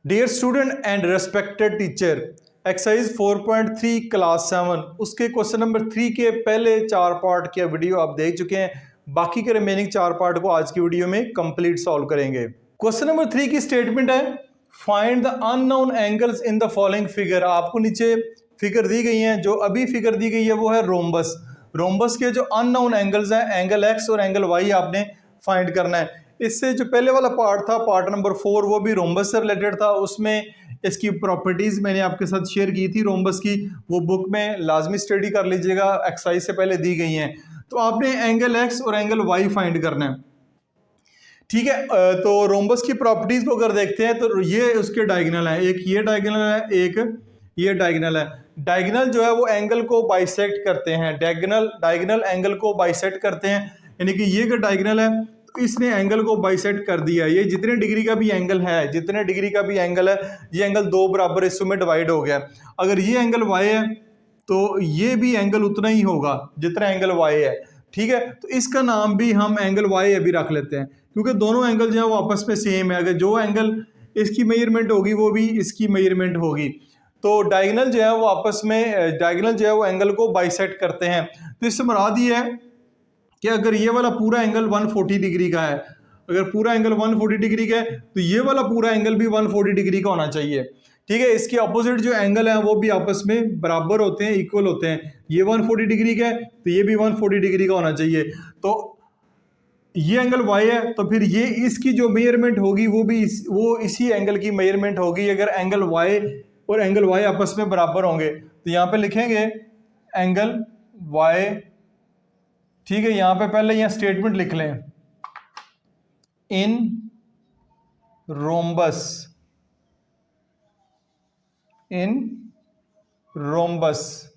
Dear student and respected teacher, exercise 4.3 class 7 उसके question number 3 के पहले 4 पार्ट के वीडियो आप देख चुके हैं। बाकी के रिमेनिंग 4 पार्ट को आज की वीडियो में कंप्लीट सॉल्व करेंगे। क्वेश्चन नंबर 3 की स्टेटमेंट है, find the unknown angles in the following figure. आपको नीचे फिगर दी गई है, जो अभी फिगर दी गई है वो है रोम्बस। रोम्बस के जो अननोन एंगल्स हैं, एंगल एक्स और एंगल वाई, आपने फाइंड करना है। इससे जो पहले वाला पार्ट था, पार्ट नंबर 4, वो भी रोम्बस से रिलेटेड था। उसमें इसकी प्रॉपर्टीज मैंने आपके साथ शेयर की थी रोम्बस की, वो बुक में लाजमी स्टडी कर लीजिएगा, एक्सरसाइज से पहले दी गई हैं। तो आपने एंगल एक्स और एंगल वाई फाइंड करना है, ठीक है। तो रोम्बस की प्रॉपर्टीज को अगर देखते हैं तो ये उसके डायगोनल है, एक ये डायगोनल है, एक ये डायगोनल है। डायगोनल जो है वो एंगल को बाइसेक्ट करते हैं, डायगोनल एंगल को बाइसेक्ट करते हैं, यानी कि ये डायगोनल है तो इसने एंगल को बाइसेक्ट कर दिया। ये जितने डिग्री का भी एंगल है, जितने डिग्री का भी एंगल है, ये एंगल दो बराबर हिस्सों में डिवाइड हो गया। अगर ये एंगल वाई है तो ये भी एंगल उतना ही होगा जितना एंगल वाई है, ठीक है। तो इसका नाम भी हम एंगल वाई अभी रख लेते हैं, क्योंकि दोनों एंगल जो है वो आपस में सेम है। अगर जो एंगल इसकी मेजरमेंट होगी वो भी इसकी मेजरमेंट होगी। तो डायगोनल जो है वो आपस में, डायगोनल जो है वो एंगल को बाइसेक्ट करते हैं। तो इससे मुराद ये है कि अगर ये वाला पूरा एंगल 140 डिग्री का है, अगर पूरा एंगल 140 डिग्री का है तो ये वाला पूरा एंगल भी 140 डिग्री का होना चाहिए, ठीक है। इसके अपोजिट जो एंगल है वो भी आपस में बराबर होते हैं, इक्वल होते हैं। ये 140 डिग्री का है तो ये भी 140 डिग्री का होना चाहिए। तो ये एंगल y है तो फिर ये इसकी जो मेजरमेंट होगी वो भी वो इसी एंगल की मेजरमेंट होगी। अगर एंगल y और एंगल y आपस में बराबर होंगे तो यहाँ पे लिखेंगे एंगल y, ठीक है। यहाँ पे पहले यहाँ स्टेटमेंट लिख लें, in rhombus, in rhombus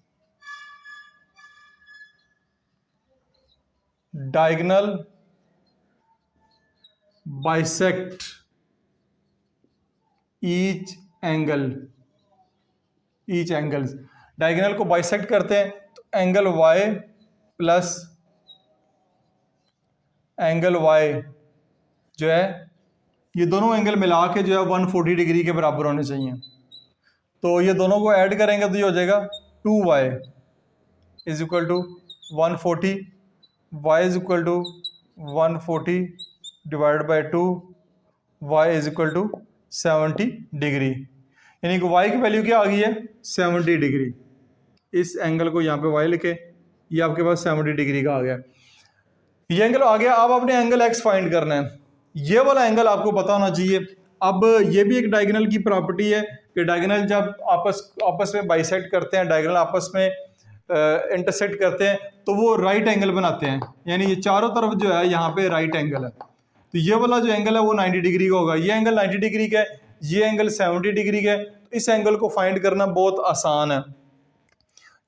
diagonal bisect each angles. Diagonal को बाइसेक्ट करते हैं तो angle y plus angle y जो है, ये दोनों एंगल मिला के जो है 140 डिग्री के बराबर होने चाहिए। तो ये दोनों को ऐड करेंगे तो ये हो जाएगा 2y is equal to 140, y is equal to 140 divide by 2, y is equal to 70 degree, यानी कि y की वैल्यू क्या आ गई है, 70 डिग्री। इस एंगल को यहाँ पे y लिखे, ये आपके पास 70 डिग्री का आ गया, ये एंगल आ गया। अब आपने एंगल x फाइंड करना है, ये वाला एंगल आपको पता होना चाहिए। अब ये भी एक डायगोनल की प्रॉपर्टी है कि डायगोनल जब आपस में बाइसेक्ट करते हैं, डायगोनल आपस में इंटरसेक्ट करते हैं तो वो राइट एंगल बनाते हैं, यानी ये चारों तरफ जो है यहाँ पे राइट एंगल है। तो ये वाला जो एंगल है वो 90 डिग्री का होगा, ये एंगल 90 डिग्री का है, ये एंगल 70 डिग्री का है। तो इस एंगल को फाइंड करना बहुत आसान है।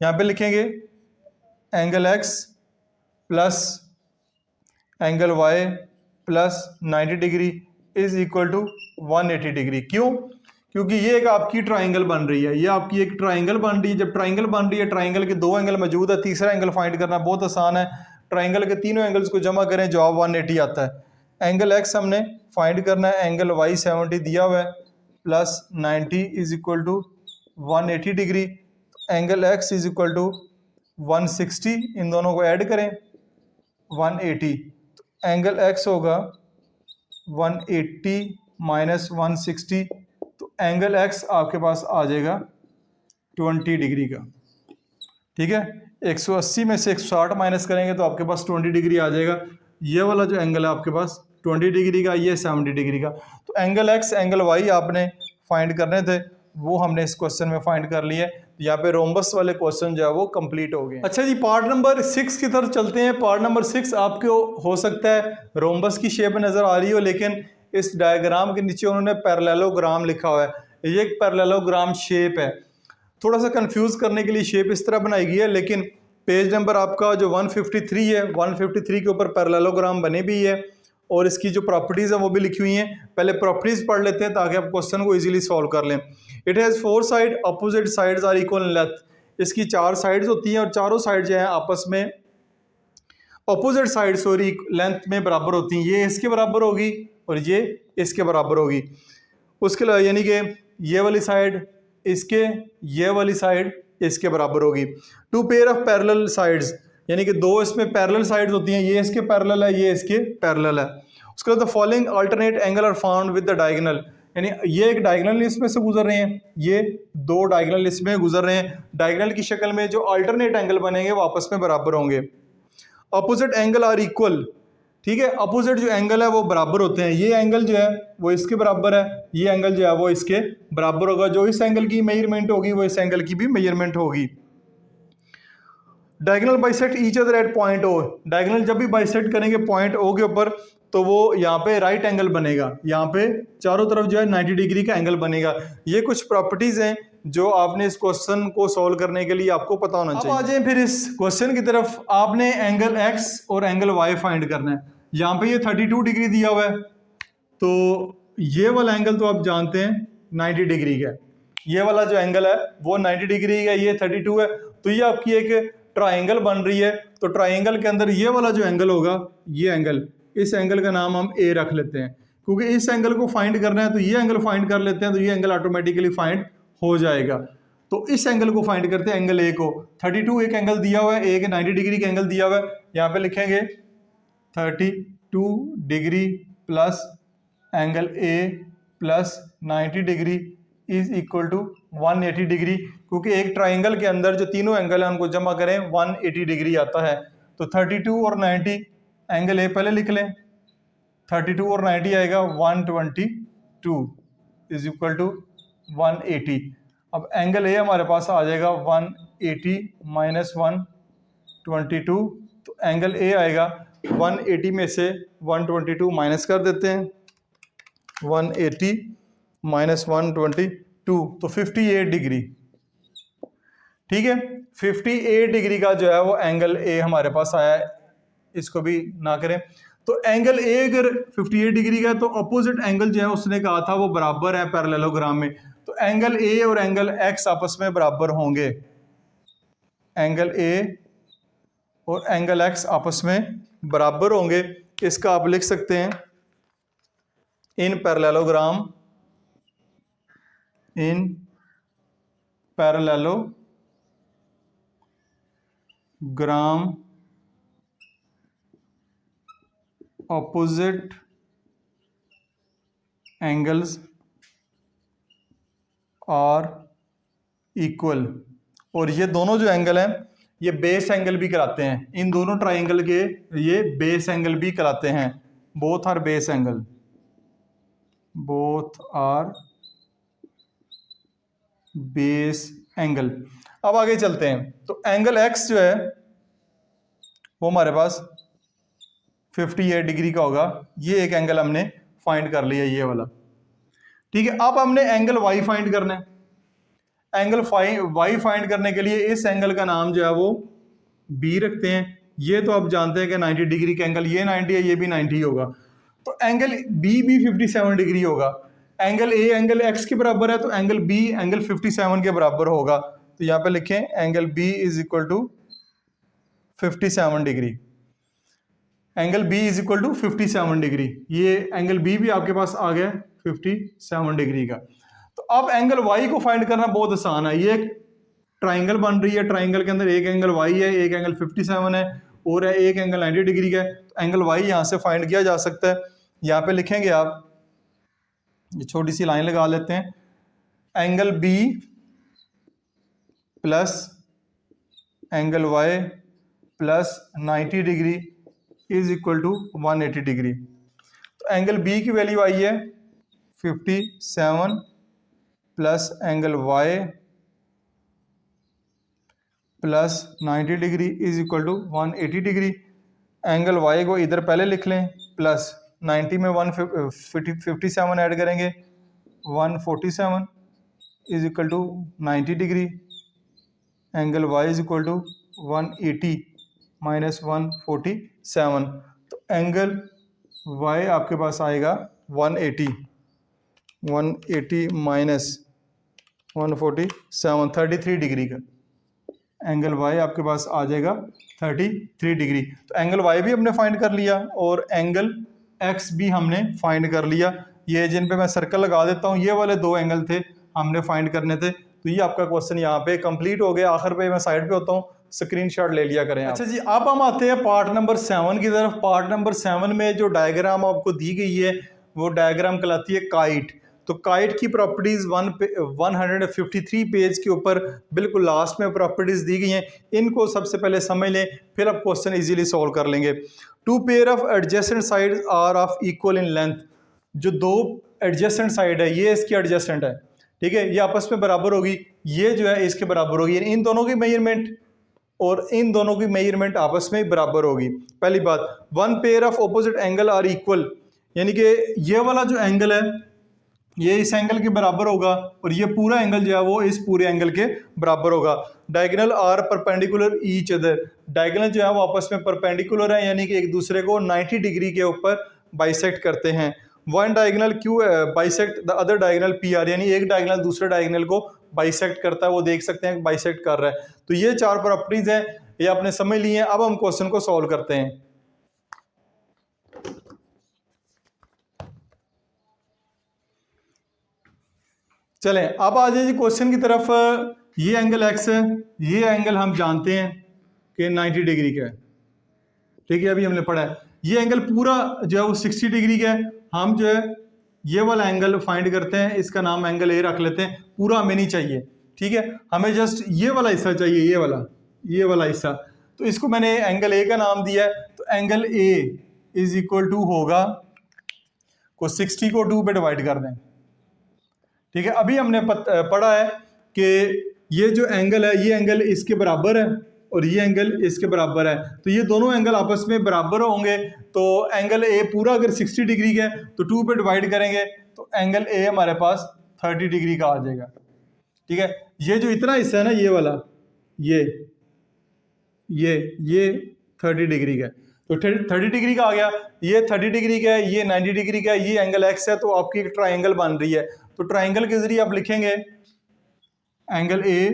यहाँ पे लिखेंगे angle x plus angle y plus 90 degree is equal to 180 degree. क्यों? क्योंकि ये एक आपकी ट्राइंगल बन रही है, ये आपकी एक ट्राइंगल बन रही है। जब ट्राइंगल बन रही है, ट्राइंगल के दो एंगल मौजूद है, तीसरा एंगल फाइंड करना बहुत आसान है। ट्राइंगल के तीनों एंगल्स को जमा करें, जवाब 180 आता है। एंगल x हमने फाइंड करना है, एंगल y 70 दिया हुआ है, plus 90 is equal to 180 degree. Angle x is equal to 160, इन दोनों को ऐड करें 180, तो एंगल x होगा 180 माइनस 160, तो एंगल x आपके पास आ जाएगा 20 डिग्री का, ठीक है। 180 में से 160 माइनस करेंगे तो आपके पास 20 डिग्री आ जाएगा। ये वाला जो एंगल है आपके पास 20 डिग्री का, ये 70 डिग्री का। तो एंगल x एंगल y आपने फाइंड करने थे, वो हमने इस क्वेश्चन में फाइंड कर लिए। यहाँ पे रोम्बस वाले क्वेश्चन जो है वो कंप्लीट हो गए। अच्छा जी, पार्ट नंबर 6 की तरफ चलते हैं। पार्ट नंबर 6 आपको हो सकता है रोम्बस की शेप नज़र आ रही हो, लेकिन इस डायग्राम के नीचे उन्होंने पैरेललोग्राम लिखा हुआ है। ये एक पैरेललोग्राम शेप है, थोड़ा सा कंफ्यूज करने के लिए शेप इस तरह बनाई गई है, लेकिन पेज नंबर आपका जो 153 है, 153 के ऊपर पैरेललोग्राम बने भी है और इसकी जो प्रॉपर्टीज़ हैं वो भी लिखी हुई हैं। पहले प्रॉपर्टीज़ पढ़ लेते हैं ताकि आप क्वेश्चन को इजीली सॉल्व कर लें। It has 4 side, opposite sides are equal in length. इसकी 4 साइड्स होती हैं और चारों साइड जो है आपस में अपोजिट साइड लेंथ में बराबर होती हैं। ये इसके बराबर होगी और ये इसके बराबर होगी। उसके अलावा यानी कि ये वाली साइड इसके, ये वाली साइड इसके बराबर होगी। Two pair of parallel sides, यानी कि दो इसमें पैरेलल साइड्स होती हैं, ये इसके पैरेलल है, ये इसके पैरेलल है। उसके बाद the following alternate angle are found with the diagonal, यानी ये एक डायगोनल इसमें से गुजर रहे हैं, ये दो डायगोनल इसमें गुजर रहे हैं। डायगोनल की शक्ल में जो अल्टरनेट एंगल बनेंगे वो आपस में बराबर होंगे। अपोजिट एंगल आर इक्वल, ठीक है, अपोजिट जो एंगल है वो बराबर होते हैं। ये एंगल जो है वो इसके बराबर है, ये एंगल जो है वो इसके बराबर होगा। जो इस एंगल की मेजरमेंट होगी वो इस एंगल की भी मेजरमेंट होगी। Diagonal bisect each other at point O, diagonal जब भी बाइसेक्ट करेंगे पॉइंट ओ के ऊपर तो वो यहाँ पे राइट एंगल बनेगा, यहाँ पे चारों तरफ जो है 90 डिग्री का एंगल बनेगा। ये कुछ प्रॉपर्टीज हैं जो आपने इस क्वेश्चन को सॉल्व करने के लिए आपको पता होना चाहिए। अब आ जाए फिर इस क्वेश्चन की तरफ। आपने एंगल एक्स और एंगल वाई फाइंड करना है। यहाँ पे ये 32 डिग्री दिया हुआ है, तो ये वाला एंगल तो आप जानते हैं 90 डिग्री का, ये वाला जो एंगल है वो 90 डिग्री का, ये 32 है। तो ये आपकी एक ट्राइंगल बन रही है। तो ट्राइंगल के अंदर ये वाला जो एंगल होगा, ये एंगल, इस एंगल का नाम हम ए रख लेते हैं, क्योंकि इस एंगल को फाइंड करना है। तो ये एंगल फाइंड कर लेते हैं, तो ये एंगल ऑटोमेटिकली फाइंड हो जाएगा। तो इस एंगल को फाइंड करते हैं, एंगल ए को। 32 एक एंगल दिया हुआ है, ए के 90 डिग्री का एंगल दिया हुआ है। यहाँ पे लिखेंगे 32 degree plus angle A plus 90 degree is equal to 180 degree, क्योंकि एक ट्राइंगल के अंदर जो तीनों एंगल हैं उनको जमा करें 180 डिग्री आता है। तो 32 और 90, एंगल ए पहले लिख लें, 32 और 90 आएगा 122 इज इक्वल टू 180। अब एंगल ए हमारे पास आ जाएगा 180 माइनस 122, तो एंगल ए आएगा 180 में से 122 माइनस कर देते हैं, 180 माइनस 122 तो 58 डिग्री, ठीक है। 58 डिग्री का जो है वो एंगल ए हमारे पास आया है। इसको भी ना करें, तो एंगल ए अगर 58 डिग्री का है तो अपोजिट एंगल जो है उसने कहा था वो बराबर है पैरेललोग्राम में। तो एंगल ए और एंगल एक्स आपस में बराबर होंगे, एंगल ए और एंगल एक्स आपस में बराबर होंगे। इसका आप लिख सकते हैं in parallelogram, in parallelogram opposite angles are equal. और ये दोनों जो एंगल हैं ये बेस एंगल भी कराते हैं, इन दोनों ट्राइंगल के ये बेस एंगल भी कराते हैं। Both are base angle, both are base angle. अब आगे चलते हैं। तो एंगल एक्स जो है वो हमारे पास 58 डिग्री का होगा। ये एक एंगल हमने फाइंड कर लिया, ये वाला, ठीक है। अब हमने एंगल वाई फाइंड करना है। एंगल वाई फाइंड करने के लिए इस एंगल का नाम जो है वो बी रखते हैं। ये तो आप जानते हैं कि 90 डिग्री का एंगल, ये 90 है, ये भी 90 होगा। तो एंगल बी भी 57 डिग्री होगा। एंगल ए एंगल एक्स के बराबर है, तो एंगल बी एंगल 57 के बराबर होगा। तो यहाँ पे लिखें angle B is equal to 57 degree, angle B is equal to 57 degree. ये एंगल बी भी आपके पास आ गया 57 डिग्री का। तो अब एंगल वाई को फाइंड करना बहुत आसान है। ये एक ट्राइंगल बन रही है, ट्राइंगल के अंदर एक एंगल वाई है, एक एंगल 57 है और है एक एंगल 90 डिग्री का है। तो एंगल वाई यहाँ से फाइंड किया जा सकता है। यहाँ पे लिखेंगे आप, ये छोटी सी लाइन लगा लेते हैं, angle B plus angle Y plus 90 degree is equal to 180 degree. तो एंगल बी की वैल्यू आई है 57 plus angle Y plus 90 degree is equal to 180 degree. Angle Y को इधर पहले लिख लें, प्लस 90 में 57 ऐड करेंगे 147 is equal to 90 degree. Angle Y is equal to 180 minus 147। तो एंगल वाई आपके पास आएगा 180 माइनस 147, 33 डिग्री का एंगल वाई आपके पास आ जाएगा 33 डिग्री। तो एंगल वाई भी हमने फाइंड कर लिया और एंगल एक्स भी हमने फाइंड कर लिया। ये जिन पे मैं सर्कल लगा देता हूँ, ये वाले दो एंगल थे हमने फाइंड करने थे। तो ये आपका क्वेश्चन यहाँ पे कंप्लीट हो गया। आखिर पे मैं साइड पे होता हूँ, स्क्रीनशॉट ले लिया करें। अच्छा जी, अब हम आते हैं पार्ट नंबर 7 की तरफ। पार्ट नंबर 7 में जो डायग्राम आपको दी गई है वो डायग्राम कहलाती है काइट। तो काइट की प्रॉपर्टीज 153 पेज के ऊपर बिल्कुल लास्ट में प्रॉपर्टीज दी गई हैं। इनको सबसे पहले समझ लें, फिर आप क्वेश्चन इजीली सॉल्व कर लेंगे। Two pair of adjacent side are of equal in length. जो दो एडजेसेंट साइड है, ये इसकी एडजेसेंट है, ठीक है, ये आपस में बराबर होगी, ये जो है इसके बराबर होगी। इन दोनों की मेजरमेंट और इन दोनों की मेजरमेंट आपस में बराबर होगी। पहली बात, one pair of opposite angle are equal, यानी कि ये वाला जो एंगल है ये इस एंगल के बराबर होगा और ये पूरा एंगल जो है वो इस पूरे एंगल के बराबर होगा। Diagonal are perpendicular each other, diagonal जो है वो आपस में परपेंडिकुलर है, यानी कि एक दूसरे को 90 डिग्री के ऊपर बाइसेक्ट करते हैं। One diagonal Q bisect the other diagonal P R, यानी एक डायगोनल दूसरे डायगोनल को बाइसेक्ट करता है, वो देख सकते हैं बाइसेक्ट कर रहा है। तो ये चार प्रॉपर्टीज हैं, ये आपने समझ ली हैं। अब हम क्वेश्चन को सॉल्व करते हैं। चलें अब आ जाइए क्वेश्चन की तरफ। ये एंगल एक्स है, ये एंगल हम जानते हैं कि 90 डिग्री का है, ठीक है, अभी हमने पढ़ा है। ये एंगल पूरा जो है वो 60 डिग्री का है। हम जो है ये वाला एंगल फाइंड करते हैं, इसका नाम एंगल ए रख लेते हैं। पूरा हमें नहीं चाहिए, ठीक है, हमें जस्ट ये वाला हिस्सा चाहिए, ये वाला हिस्सा। तो इसको मैंने एंगल ए का नाम दिया है। तो angle A is equal to होगा, को 60 को 2 पे डिवाइड कर दें, ठीक है। अभी हमने पढ़ा है कि ये जो एंगल है, ये एंगल इसके बराबर है और ये एंगल इसके बराबर है। तो ये दोनों एंगल आपस में बराबर होंगे। तो एंगल ए पूरा अगर 60 डिग्री का है तो 2 पे डिवाइड करेंगे तो एंगल ए हमारे पास 30 डिग्री का आ जाएगा, ठीक है। ये जो इतना हिस्सा है ना, ये वाला, ये 30 डिग्री का है, तो 30 डिग्री का आ गया। ये 30 डिग्री का है, ये 90 डिग्री का है, ये एंगल एक्स है। तो आपकी एक ट्राइंगल बन रही है। तो ट्राइंगल के जरिए आप लिखेंगे angle A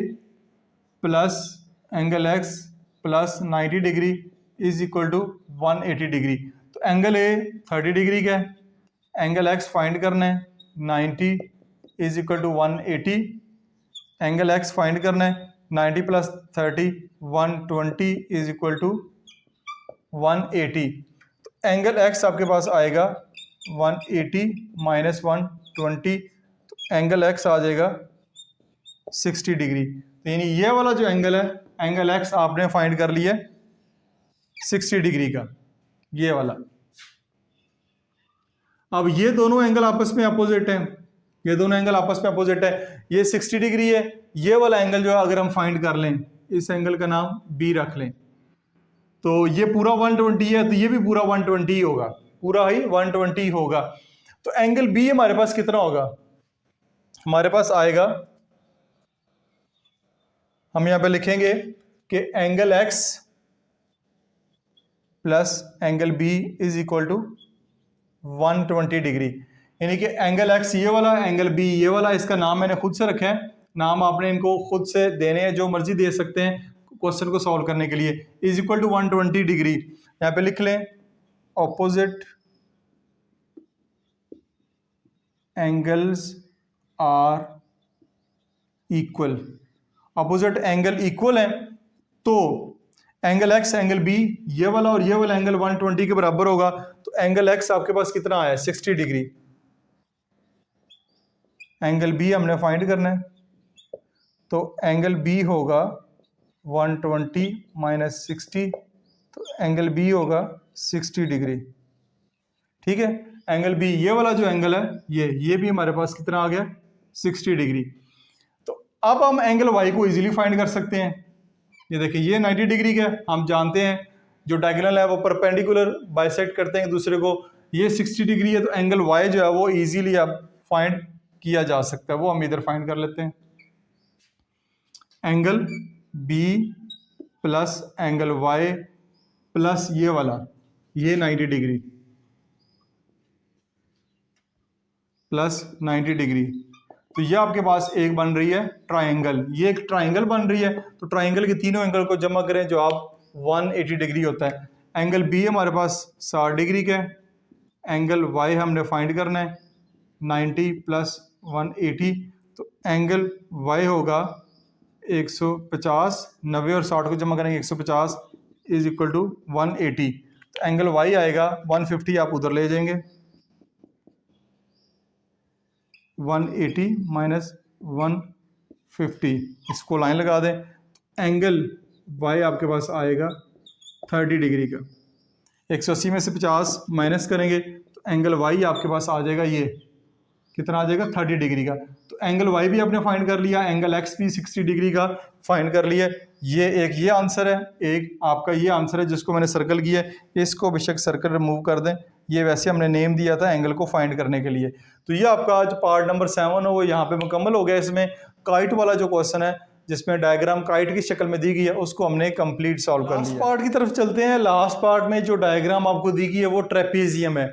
plus angle X plus 90 degree is equal to 180 degree. तो एंगल ए 30 डिग्री का है, एंगल एक्स फाइंड करना है 90 is equal to 180, angle X find करना है 90 प्लस 30 120 इज इक्वल टू 180। तो एंगल एक्स आपके पास आएगा 180 माइनस 120, तो एंगल एक्स आ जाएगा 60 डिग्री। तो यानी ये वाला जो एंगल है, एंगल एक्स आपने फाइंड कर लिया 60 डिग्री का, ये वाला। अब ये दोनों एंगल आपस में अपोजिट हैं, ये दोनों एंगल आपस में अपोजिट है। ये 60 डिग्री है, ये वाला एंगल जो है अगर हम फाइंड कर लें, इस एंगल का नाम बी रख लें, तो ये पूरा 120 है, तो ये भी पूरा 120 ही होगा, पूरा ही 120 होगा। तो एंगल बी हमारे पास कितना होगा, हमारे पास आएगा, हम यहां पे लिखेंगे कि angle X plus angle B is equal to 120 degree. यानी कि एंगल एक्स ये वाला, एंगल बी ये वाला, इसका नाम मैंने खुद से रखा है। नाम आपने इनको खुद से देने हैं, जो मर्जी दे सकते हैं क्वेश्चन को सॉल्व करने के लिए। इज इक्वल टू 120 डिग्री यहाँ पे लिख लें। Opposite angles are equal, opposite angle equal है, तो एंगल एक्स एंगल बी ये वाला और ये वाला एंगल 120 के बराबर होगा। तो एंगल एक्स आपके पास कितना आया, 60 डिग्री। एंगल बी हमने फाइंड करना है, तो एंगल बी होगा 120 माइनस 60, तो एंगल बी होगा 60 डिग्री, ठीक है। एंगल बी ये वाला जो एंगल है, ये भी हमारे पास कितना आ गया, 60 डिग्री। तो अब हम एंगल वाई को इजीली फाइंड कर सकते हैं। ये देखिए, ये 90 डिग्री का है, हम जानते हैं जो डायगोनल है वो परपेंडिकुलर बाइसेक्ट करते हैं एक दूसरे को। ये 60 डिग्री है, तो एंगल वाई जो है वो इजीली अब फाइंड किया जा सकता है। वो हम इधर फाइंड कर लेते हैं। Angle B plus angle Y plus ये वाला, ये 90 डिग्री प्लस 90 डिग्री, तो ये आपके पास एक बन रही है ट्राइंगल। ये एक ट्राइंगल बन रही है। तो ट्राइंगल के तीनों एंगल को जमा करें, जो आप 180 डिग्री होता है। एंगल बी हमारे पास 60 डिग्री का है, एंगल वाई हमने फाइंड करना है 90 प्लस 180, तो एंगल वाई होगा 150, 90 और 60 को जमा करेंगे 150 इज इक्वल टू 180, तो एंगल वाई आएगा 150, आप उधर ले जाएंगे 180 माइनस 150, इसको लाइन लगा दें, एंगल वाई आपके पास आएगा 30 डिग्री का। 180 में से 50 माइनस करेंगे तो एंगल वाई आपके पास आ जाएगा, ये कितना आ जाएगा 30 डिग्री का। तो एंगल वाई भी आपने फाइंड कर लिया, एंगल एक्स भी 60 डिग्री का फाइंड कर लिया। ये आंसर है, एक आपका ये आंसर है जिसको मैंने सर्कल किया है, इसको बेशक सर्कल रिमूव कर दें, ये वैसे हमने नेम दिया था एंगल को फाइंड करने के लिए। तो ये आपका आज पार्ट नंबर 7 है वो यहाँ पे मुकम्मल हो गया। इसमें काइट वाला जो क्वेश्चन है जिसमें डायग्राम काइट की शक्ल में दी गई है उसको हमने कंप्लीट सॉल्व कर लिया। लास्ट पार्ट की तरफ चलते हैं। लास्ट पार्ट में जो डायग्राम आपको दी गई है वो ट्रेपेजियम है।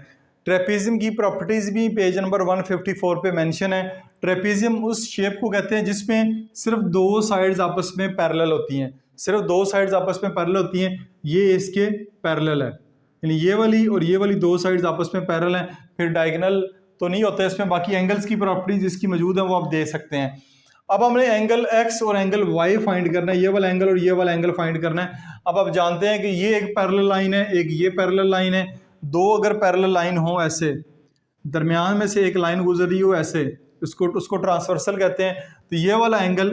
ट्रेपेजियम की प्रॉपर्टीज भी पेज नंबर 154 पे मेंशन है। ट्रेपेजियम उस शेप को कहते हैं जिसमें सिर्फ दो साइड्स आपस में पैरेलल होती हैं, सिर्फ दो साइड्स आपस में पैरेलल होती हैं, ये इसके पैरेलल है, यानी ये वाली और ये वाली दो साइड्स आपस में पैरेलल हैं। फिर डायगोनल तो नहीं होता इसमें, बाकी एंगल्स की प्रॉपर्टीज इसकी मौजूद है वो आप दे सकते हैं। अब हमने एंगल एक्स और एंगल वाई फाइंड करना है, ये वाला एंगल और ये वाला एंगल फाइंड करना है। अब आप जानते हैं कि ये एक पैरेलल लाइन है, एक ये पैरेलल लाइन है। दो अगर पैरेलल लाइन हो ऐसे, दरमियान में से एक लाइन गुजर रही हो ऐसे, उसको ट्रांसवर्सल कहते हैं। तो ये वाला एंगल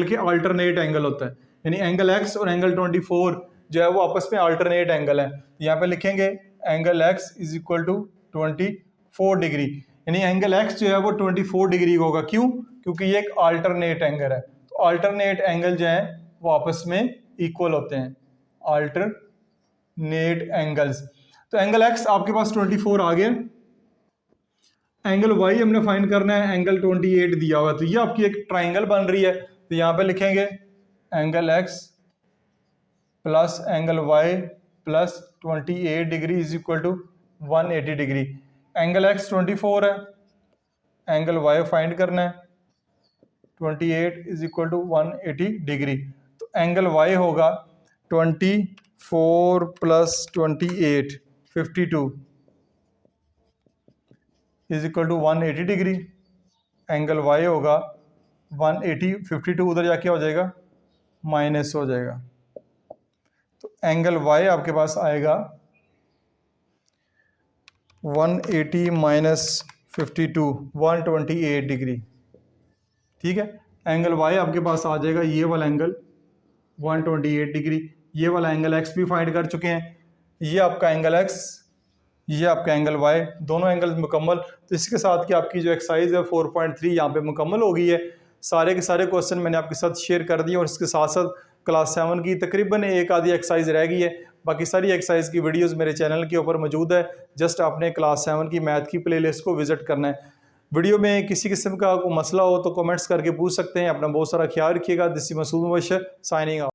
के अल्टरनेट एंगल होता है, यानी एंगल एक्स और एंगल 24 जो है वो आपस में अल्टरनेट एंगल है। यहाँ पे लिखेंगे angle X is equal to 24 degree, यानी एंगल एक्स जो है वो 24 डिग्री होगा। क्यों? क्योंकि ये एक अल्टरनेट एंगल है। तो अल्टरनेट एंगल जो है वो आपस में इक्वल होते हैं, अल्टरनेट एंगल्स। तो एंगल एक्स आपके पास 24 आ गया, एंगल वाई हमने फाइंड करना है, एंगल 28 दिया हुआ है। तो ये आपकी एक ट्राइंगल बन रही है। तो यहाँ पे लिखेंगे angle X plus angle Y plus 28 degree is equal to 180 degree. Angle X 24 है, एंगल वाई फाइंड करना है, 28 इज इक्वल टू 180 डिग्री। तो एंगल वाई होगा 24 plus 28 52 is equal to 180 degree. Angle Y होगा 180, 52 उधर जाके हो जाएगा माइनस हो जाएगा। तो एंगल वाई आपके पास आएगा 180 माइनस 52 128 डिग्री। ठीक है, एंगल वाई आपके पास आ जाएगा ये वाला एंगल 128 डिग्री। ये वाला एंगल एक्स भी फाइंड कर चुके हैं, ये आपका एंगल एक्स, ये आपका एंगल वाई, दोनों एंगल मुकम्मल। तो इसके साथ कि आपकी जो एक्सरसाइज है 4.3 यहाँ पे मुकम्मल हो गई है। सारे के सारे क्वेश्चन मैंने आपके साथ शेयर कर दिए और इसके साथ साथ क्लास 7 की तकरीबन एक आधी एक्सरसाइज रह गई है। बाकी सारी एक्सरसाइज की वीडियोस मेरे चैनल के ऊपर मौजूद है, जस्ट आपने क्लास 7 की मैथ की प्लेलिस्ट को विजिट करना है। वीडियो में किसी किस्म का कोई मसला हो तो कमेंट्स करके पूछ सकते हैं। अपना बहुत सारा ख्याल रखिएगा। This is Masood Mubashar signing of.